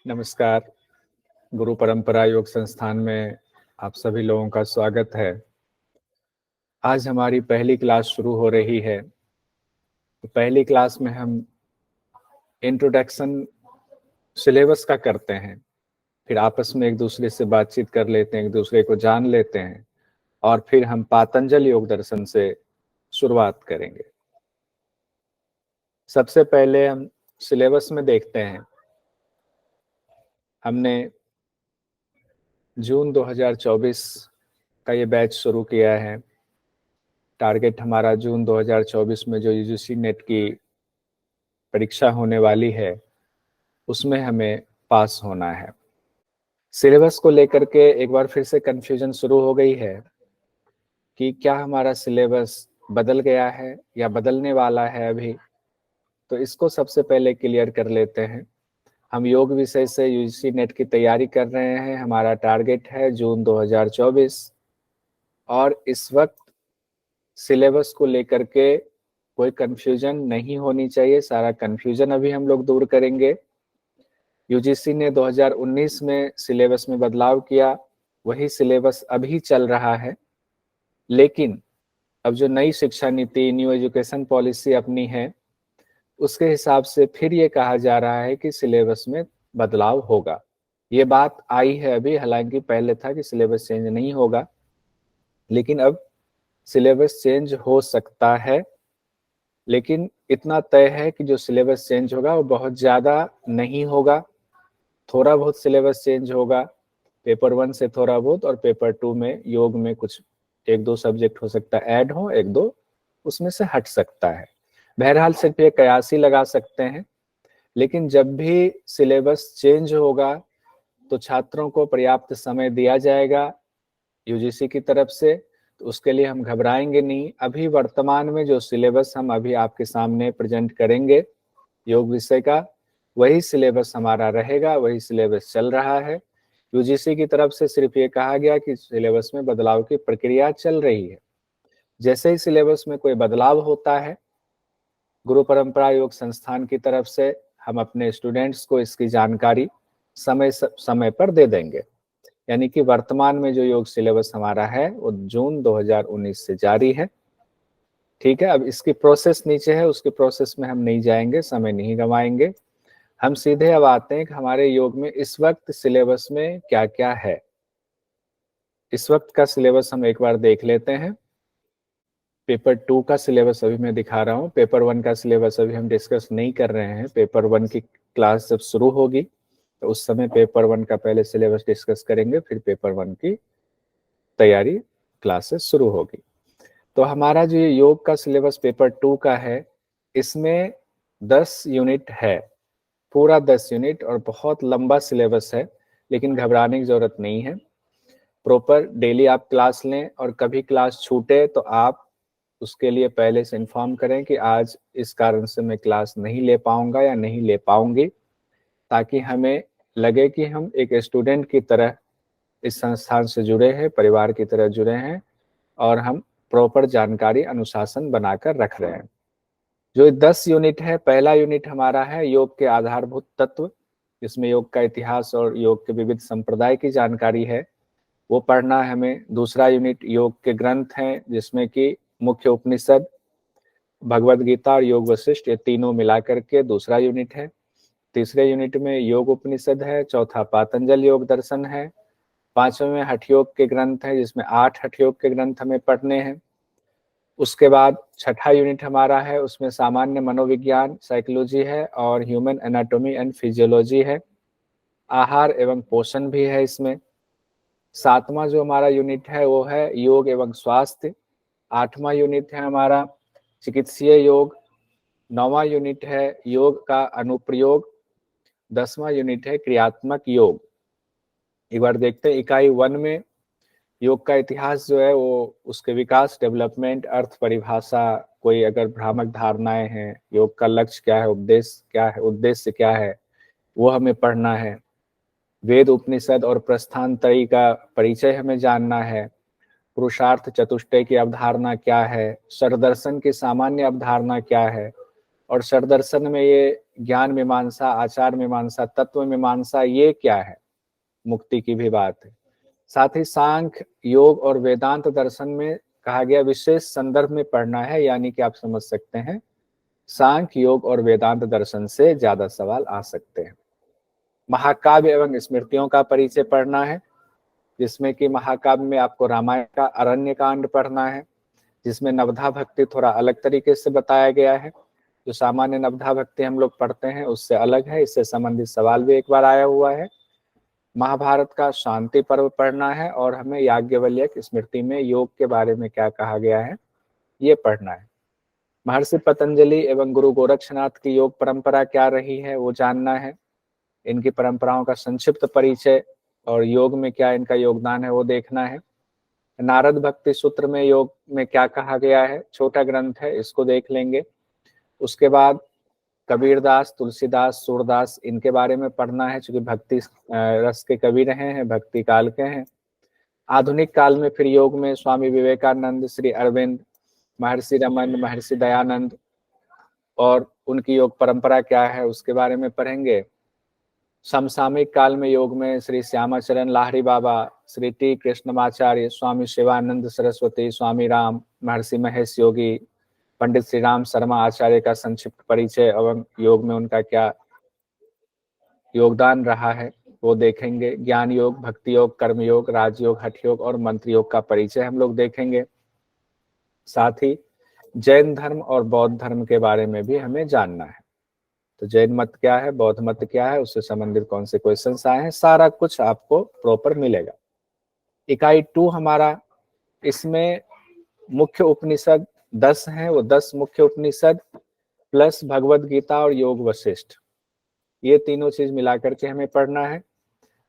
नमस्कार। गुरु परंपरा योग संस्थान में आप सभी लोगों का स्वागत है। आज हमारी पहली क्लास शुरू हो रही है। तो पहली क्लास में हम इंट्रोडक्शन सिलेबस का करते हैं, फिर आपस में एक दूसरे से बातचीत कर लेते हैं, एक दूसरे को जान लेते हैं और फिर हम पातंजल योग दर्शन से शुरुआत करेंगे। सबसे पहले हम सिलेबस में देखते हैं। हमने जून 2024 का ये बैच शुरू किया है। टारगेट हमारा जून 2024 में जो यूजीसी नेट की परीक्षा होने वाली है उसमें हमें पास होना है। सिलेबस को लेकर के एक बार फिर से कंफ्यूजन शुरू हो गई है कि क्या हमारा सिलेबस बदल गया है या बदलने वाला है अभी। तो इसको सबसे पहले क्लियर कर लेते हैं। हम योग विषय से यूजीसी नेट की तैयारी कर रहे हैं। हमारा टारगेट है जून 2024 और इस वक्त सिलेबस को लेकर के कोई कंफ्यूजन नहीं होनी चाहिए। सारा कंफ्यूजन अभी हम लोग दूर करेंगे। यूजीसी ने 2019 में सिलेबस में बदलाव किया, वही सिलेबस अभी चल रहा है, लेकिन अब जो नई शिक्षा नीति, न्यू एजुकेशन पॉलिसी अपनी है, उसके हिसाब से फिर ये कहा जा रहा है कि सिलेबस में बदलाव होगा। ये बात आई है अभी, हालांकि पहले था कि सिलेबस चेंज नहीं होगा, लेकिन अब सिलेबस चेंज हो सकता है। लेकिन इतना तय है कि जो सिलेबस चेंज होगा वो बहुत ज़्यादा नहीं होगा, थोड़ा बहुत सिलेबस चेंज होगा। पेपर 1 से थोड़ा बहुत और पेपर 2 में योग में कुछ एक दो सब्जेक्ट हो सकता है ऐड हो, एक दो उसमें से हट सकता है। बहरहाल सिर्फ ये कयास ही लगा सकते हैं। लेकिन जब भी सिलेबस चेंज होगा तो छात्रों को पर्याप्त समय दिया जाएगा यूजीसी की तरफ से, तो उसके लिए हम घबराएंगे नहीं। अभी वर्तमान में जो सिलेबस हम अभी आपके सामने प्रेजेंट करेंगे योग विषय का, वही सिलेबस हमारा रहेगा, वही सिलेबस चल रहा है। यूजीसी की तरफ से सिर्फ ये कहा गया कि सिलेबस में बदलाव की प्रक्रिया चल रही है। जैसे ही सिलेबस में कोई बदलाव होता है, गुरु परंपरा योग संस्थान की तरफ से हम अपने स्टूडेंट्स को इसकी जानकारी समय पर दे देंगे। यानी कि वर्तमान में जो योग सिलेबस हमारा है वो जून 2019 से जारी है। ठीक है, अब इसकी प्रोसेस नीचे है, उसकी प्रोसेस में हम नहीं जाएंगे, समय नहीं गंवाएंगे। हम सीधे अब आते हैं कि हमारे योग में इस वक्त सिलेबस में क्या क्या है। इस वक्त का सिलेबस हम एक बार देख लेते हैं। पेपर 2 का सिलेबस अभी मैं दिखा रहा हूँ। पेपर 1 का सिलेबस अभी हम डिस्कस नहीं कर रहे हैं। पेपर 1 की क्लास जब शुरू होगी तो उस समय पेपर 1 का पहले सिलेबस डिस्कस करेंगे, फिर पेपर 1 की तैयारी क्लासेस शुरू होगी। तो हमारा जो ये योग का सिलेबस पेपर 2 का है, इसमें 10 यूनिट है, पूरा 10 यूनिट, और बहुत लंबा सिलेबस है। लेकिन घबराने की जरूरत नहीं है। प्रॉपर डेली आप क्लास लें और कभी क्लास छूटे तो आप उसके लिए पहले से इन्फॉर्म करें कि आज इस कारण से मैं क्लास नहीं ले पाऊंगा या नहीं ले पाऊंगी, ताकि हमें लगे कि हम एक स्टूडेंट की तरह इस संस्थान से जुड़े हैं, परिवार की तरह जुड़े हैं और हम प्रॉपर जानकारी अनुशासन बनाकर रख रहे हैं। जो 10 यूनिट है, पहला यूनिट हमारा है योग के आधारभूत तत्व, जिसमें योग का इतिहास और योग के विविध संप्रदाय की जानकारी है, वो पढ़ना है हमें। दूसरा यूनिट योग के ग्रंथ हैं, जिसमें कि मुख्य उपनिषद, भगवद गीता और योग वशिष्ठ, ये तीनों मिलाकर के दूसरा यूनिट है। तीसरे यूनिट में योग उपनिषद है। चौथा पातंजल योग दर्शन है। पांचवें में हठ योग के ग्रंथ है, जिसमें 8 हठ योग के ग्रंथ हमें पढ़ने हैं। उसके बाद छठा यूनिट हमारा है, उसमें सामान्य मनोविज्ञान, साइकोलॉजी है और ह्यूमन एनाटॉमी एंड फिजियोलॉजी है। आहार एवं पोषण भी है इसमें। सातवां जो हमारा यूनिट है वो है योग एवं स्वास्थ्य। आठवां यूनिट है हमारा चिकित्सीय योग। नौवां यूनिट है योग का अनुप्रयोग। 10वां यूनिट है क्रियात्मक योग। एक बार देखते हैं इकाई 1 में योग का इतिहास जो है वो, उसके विकास, डेवलपमेंट, अर्थ, परिभाषा, कोई अगर भ्रामक धारणाएं हैं, योग का लक्ष्य क्या है, उद्देश्य क्या है, वो हमें पढ़ना है। वेद, उपनिषद और प्रस्थानत्रयी का परिचय हमें जानना है। पुरुषार्थ चतुष्टय की अवधारणा क्या है, सरदर्शन की सामान्य अवधारणा क्या है, और षड्दर्शन में ये ज्ञान मीमांसा, आचार मीमांसा, तत्व मीमांसा, ये क्या है, मुक्ति की भी बात है। साथ ही सांख्य, योग और वेदांत दर्शन में कहा गया विशेष संदर्भ में पढ़ना है, यानी कि आप समझ सकते हैं सांख्य, योग और वेदांत दर्शन से ज्यादा सवाल आ सकते हैं। महाकाव्य एवं स्मृतियों का परिचय पढ़ना है, जिसमें कि महाकाव्य में आपको रामायण का अरण्य कांड पढ़ना है, जिसमें नवधा भक्ति थोड़ा अलग तरीके से बताया गया है। जो सामान्य नवधा भक्ति हम लोग पढ़ते हैं उससे अलग है, इससे संबंधित सवाल भी एक बार आया हुआ है। महाभारत का शांति पर्व पढ़ना है और हमें याज्ञवल्क्य स्मृति में योग के बारे में क्या कहा गया है ये पढ़ना है। महर्षि पतंजलि एवं गुरु गोरक्षनाथ की योग परंपरा क्या रही है वो जानना है। इनकी परंपराओं का संक्षिप्त परिचय और योग में क्या इनका योगदान है वो देखना है। नारद भक्ति सूत्र में योग में क्या कहा गया है, छोटा ग्रंथ है, इसको देख लेंगे। उसके बाद कबीरदास, तुलसीदास, सूरदास, इनके बारे में पढ़ना है, चूंकि भक्ति रस के कवि रहे हैं, भक्ति काल के हैं। आधुनिक काल में फिर योग में स्वामी विवेकानंद, श्री अरविंद, महर्षि रमन, महर्षि दयानंद और उनकी योग परंपरा क्या है उसके बारे में पढ़ेंगे। समसामयिक काल में योग में श्री श्यामाचरण लाहिड़ी बाबा, श्री टी कृष्णमाचार्य, स्वामी शिवानंद सरस्वती, स्वामी राम, महर्षि महेश योगी, पंडित श्री राम शर्मा आचार्य का संक्षिप्त परिचय एवं योग में उनका क्या योगदान रहा है वो देखेंगे। ज्ञान योग, भक्ति योग, कर्म योग, राजयोग, हठ योग और मंत्र योग का परिचय हम लोग देखेंगे। साथ ही जैन धर्म और बौद्ध धर्म के बारे में भी हमें जानना है। तो जैन मत क्या है, बौद्ध मत क्या है, उससे संबंधित कौन से क्वेश्चंस आए हैं, सारा कुछ आपको प्रॉपर मिलेगा। इकाई 2 हमारा, इसमें मुख्य उपनिषद 10 हैं, वो 10 मुख्य उपनिषद प्लस भगवत गीता और योग वशिष्ठ, ये तीनों चीज मिलाकर के हमें पढ़ना है।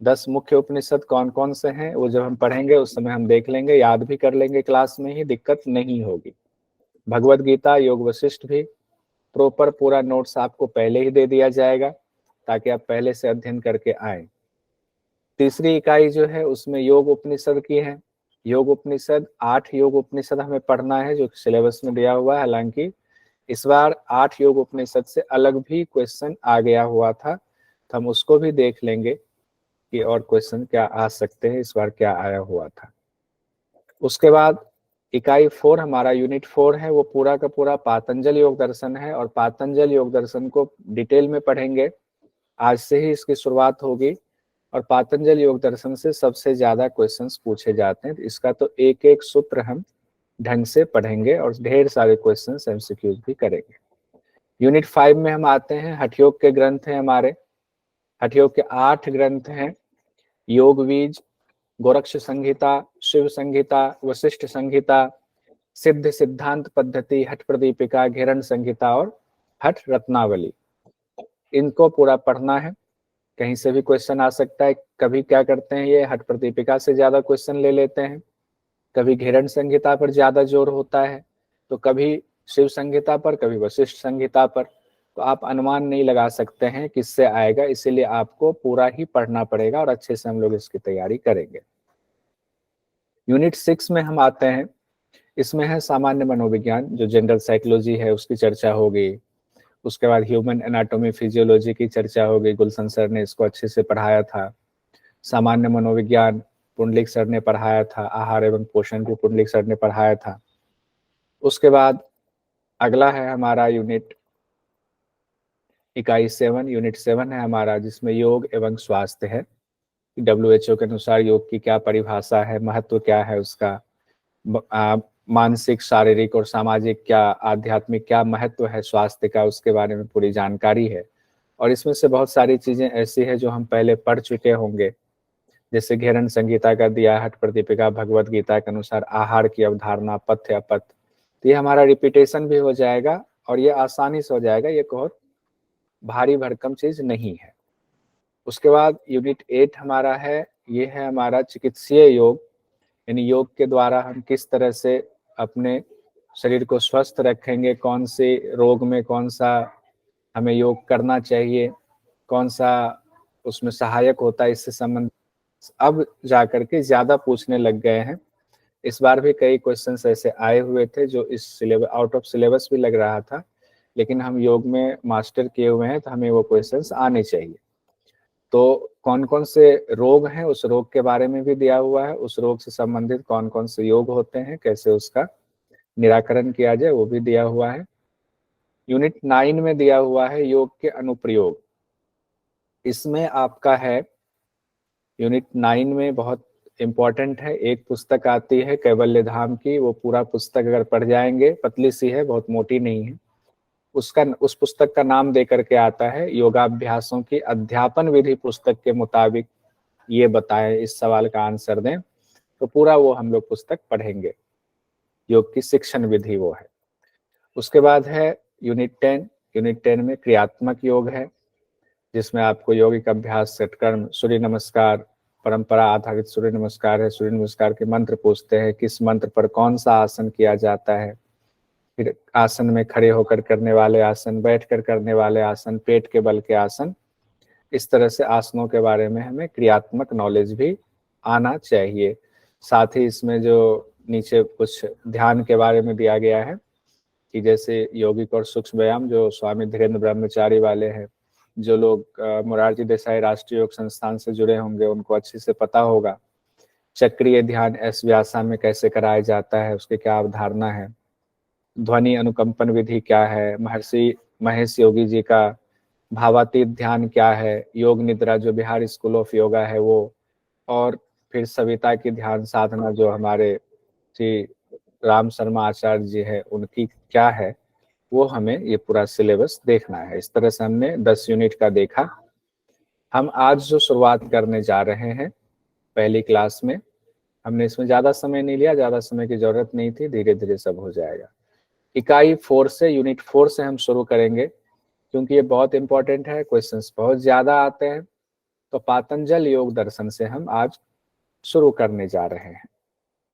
10 मुख्य उपनिषद कौन कौन से हैं वो जब हम पढ़ेंगे उस समय हम देख लेंगे, याद भी कर लेंगे, क्लास में ही दिक्कत नहीं होगी। भगवत गीता, योग वशिष्ठ भी प्रॉपर पूरा नोट्स आपको पहले ही दे दिया जाएगा ताकि आप पहले से अध्ययन करके आए। तीसरी इकाई जो है उसमें योग उपनिषद की है। योग उपनिषद 8 योग उपनिषद हमें पढ़ना है जो सिलेबस में दिया हुआ है। हालांकि इस बार 8 योग उपनिषद से अलग भी क्वेश्चन आ गया हुआ था, तो हम उसको भी देख लेंगे कि और क्वेश्चन क्या आ सकते हैं, इस बार क्या आया हुआ था। उसके बाद इकाई 4 हमारा यूनिट 4 है, वो पूरा का पूरा पातंजल योग दर्शन है और पातंजल योग दर्शन को डिटेल में पढ़ेंगे। आज से ही इसकी शुरुआत होगी और पातंजल योग दर्शन से सबसे ज्यादा क्वेश्चंस पूछे जाते हैं। इसका तो एक एक सूत्र हम ढंग से पढ़ेंगे और ढेर सारे क्वेश्चंस एमसीक्यूज भी करेंगे। यूनिट 5 में हम आते हैं, हठयोग के ग्रंथ हैं हमारे। हठयोग के 8 ग्रंथ हैं, योग बीज, गोरक्ष संहिता, शिव संहिता, वशिष्ठ संहिता, सिद्ध सिद्धांत पद्धति, हठ प्रदीपिका, घेरण संहिता और हठ रत्नावली। इनको पूरा पढ़ना है, कहीं से भी क्वेश्चन आ सकता है। कभी क्या करते हैं ये हठ प्रदीपिका से ज्यादा क्वेश्चन ले लेते हैं, कभी घेरण संहिता पर ज्यादा जोर होता है, तो कभी शिव संहिता पर, कभी वशिष्ठ संहिता पर, तो आप अनुमान नहीं लगा सकते हैं किससे आएगा, इसीलिए आपको पूरा ही पढ़ना पड़ेगा और अच्छे से हम लोग इसकी तैयारी करेंगे। यूनिट 6 में हम आते हैं, इसमें है सामान्य मनोविज्ञान, जो जनरल साइकोलॉजी है उसकी चर्चा होगी। उसके बाद ह्यूमन एनाटॉमी फिजियोलॉजी की चर्चा होगी, गुलशन सर ने इसको अच्छे से पढ़ाया था। सामान्य मनोविज्ञान पुंडलिक सर ने पढ़ाया था, आहार एवं पोषण भी पुंडलिक सर ने पढ़ाया था। उसके बाद अगला है हमारा यूनिट इकाई 7, यूनिट 7 है हमारा, जिसमें योग एवं स्वास्थ्य है। WHO के अनुसार योग की क्या परिभाषा है, महत्व क्या है उसका, मानसिक, शारीरिक और सामाजिक क्या, आध्यात्मिक क्या महत्व है स्वास्थ्य का, उसके बारे में पूरी जानकारी है। और इसमें से बहुत सारी चीजें ऐसी है जो हम पहले पढ़ चुके होंगे, जैसे घेरण संहिता का दिया, हठ प्रदीपिका, भगवत गीता के अनुसार आहार की अवधारणा, पथ्य अपथ, तो ये हमारा रिपीटेशन भी हो जाएगा और ये आसानी से हो जाएगा, ये कोई भारी भरकम चीज नहीं है। उसके बाद यूनिट 8 हमारा है, ये है हमारा चिकित्सीय योग, यानी योग के द्वारा हम किस तरह से अपने शरीर को स्वस्थ रखेंगे, कौन से रोग में कौन सा हमें योग करना चाहिए, कौन सा उसमें सहायक होता है, इससे संबंधित अब जाकर के ज्यादा पूछने लग गए हैं। इस बार भी कई क्वेश्चंस ऐसे आए हुए थे जो इस सिलेबस, आउट ऑफ सिलेबस भी लग रहा था, लेकिन हम योग में मास्टर किए हुए हैं तो हमें वो क्वेश्चंस आने चाहिए। तो कौन कौन से रोग हैं, उस रोग के बारे में भी दिया हुआ है, उस रोग से संबंधित कौन कौन से योग होते हैं, कैसे उसका निराकरण किया जाए, वो भी दिया हुआ है। यूनिट 9 में दिया हुआ है योग के अनुप्रयोग। इसमें आपका है यूनिट 9 में बहुत इंपॉर्टेंट है, एक पुस्तक आती है कैवल्य धाम की, वो पूरा पुस्तक अगर पढ़ जाएंगे, पतली सी है, बहुत मोटी नहीं है, उस पुस्तक का नाम दे करके आता है योगाभ्यासों की अध्यापन विधि पुस्तक के मुताबिक ये बताएं, इस सवाल का आंसर दें, तो पूरा वो हम लोग पुस्तक पढ़ेंगे। योग की शिक्षण विधि वो है। उसके बाद है यूनिट 10। यूनिट 10 में क्रियात्मक योग है, जिसमें आपको यौगिक अभ्यास, सटकर्म, सूर्य नमस्कार, परंपरा आधारित सूर्य नमस्कार है, सूर्य नमस्कार के मंत्र पूछते हैं, किस मंत्र पर कौन सा आसन किया जाता है, फिर आसन में खड़े होकर करने वाले आसन, बैठकर करने वाले आसन, पेट के बल के आसन, इस तरह से आसनों के बारे में हमें क्रियात्मक नॉलेज भी आना चाहिए। साथ ही इसमें जो नीचे कुछ ध्यान के बारे में दिया गया है कि जैसे यौगिक और सूक्ष्म व्यायाम जो स्वामी धीरेन्द्र ब्रह्मचारी वाले हैं, जो लोग मोरारजी देसाई राष्ट्रीय योग संस्थान से जुड़े होंगे उनको अच्छे से पता होगा चक्रीय ध्यान एस व्यासा में कैसे कराया जाता है, उसके क्या अवधारणा है, ध्वनि अनुकंपन विधि क्या है, महर्षि महेश योगी जी का भावातीत ध्यान क्या है, योग निद्रा जो बिहार स्कूल ऑफ योगा है वो, और फिर सविता की ध्यान साधना जो हमारे श्री राम शर्मा आचार्य जी है उनकी क्या है, वो हमें ये पूरा सिलेबस देखना है। इस तरह से हमने 10 यूनिट का देखा। हम आज जो शुरुआत करने जा रहे हैं पहली क्लास में, हमने इसमें ज़्यादा समय नहीं लिया, ज़्यादा समय की ज़रूरत नहीं थी, धीरे धीरे सब हो जाएगा। इकाई 4 से, यूनिट 4 से हम शुरू करेंगे, क्योंकि ये बहुत इंपॉर्टेंट है, क्वेश्चंस बहुत ज़्यादा आते हैं। तो पातंजल योग दर्शन से हम आज शुरू करने जा रहे हैं।